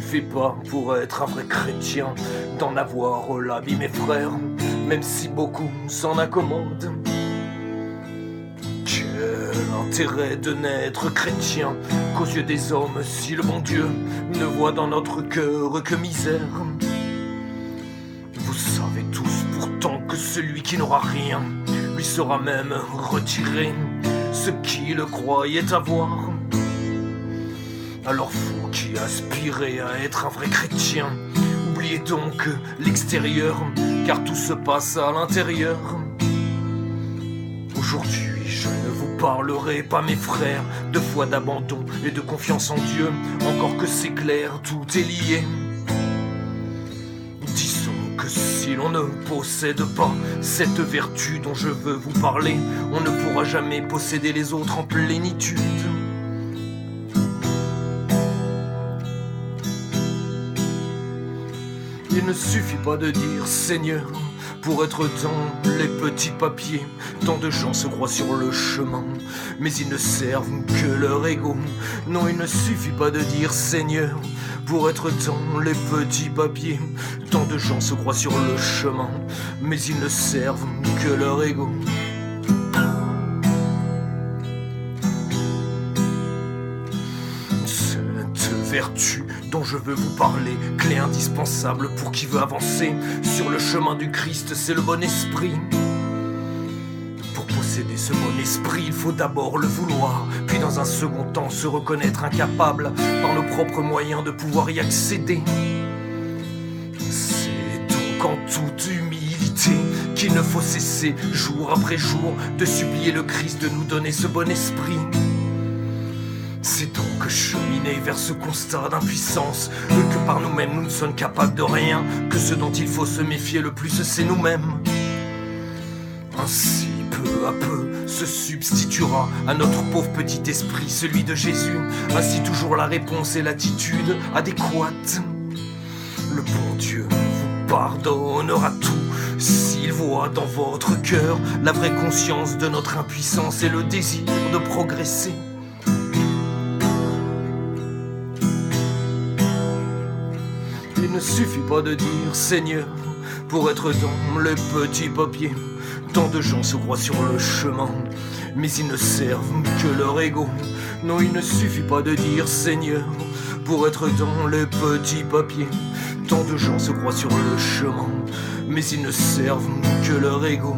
suffit pas pour être un vrai chrétien d'en avoir l'habit, mes frères, même si beaucoup s'en accommodent. Quel intérêt de n'être chrétien qu'aux yeux des hommes si le bon Dieu ne voit dans notre cœur que misère. Vous savez tous pourtant que celui qui n'aura rien lui sera même retiré ce qu'il croyait avoir. Alors vous qui aspirez à être un vrai chrétien, oubliez donc l'extérieur, car tout se passe à l'intérieur. Aujourd'hui je ne vous parlerai pas, mes frères, de foi, d'abandon et de confiance en Dieu, encore que c'est clair, tout est lié. Disons que si l'on ne possède pas cette vertu dont je veux vous parler, on ne pourra jamais posséder les autres en plénitude. Il ne suffit pas de dire Seigneur pour être dans les petits papiers. Tant de gens se croient sur le chemin, mais ils ne servent que leur ego. Non, il ne suffit pas de dire Seigneur pour être dans les petits papiers. Tant de gens se croient sur le chemin, mais ils ne servent que leur ego. Cette vertu dont je veux vous parler, clé indispensable pour qui veut avancer sur le chemin du Christ, c'est le bon esprit. Pour posséder ce bon esprit, il faut d'abord le vouloir, puis dans un second temps se reconnaître incapable par nos propres moyens de pouvoir y accéder. C'est donc en toute humilité qu'il ne faut cesser, jour après jour, de supplier le Christ de nous donner ce bon esprit. C'est donc cheminer vers ce constat d'impuissance, que par nous-mêmes nous ne sommes capables de rien, que ce dont il faut se méfier le plus c'est nous-mêmes. Ainsi peu à peu se substituera à notre pauvre petit esprit celui de Jésus, ainsi toujours la réponse et l'attitude adéquate. Le bon Dieu vous pardonnera tout s'il voit dans votre cœur la vraie conscience de notre impuissance et le désir de progresser. Il ne suffit pas de dire Seigneur pour être dans les petits papiers. Tant de gens se croient sur le chemin, mais ils ne servent que leur ego. Non, il ne suffit pas de dire Seigneur pour être dans les petits papiers. Tant de gens se croient sur le chemin, mais ils ne servent que leur ego.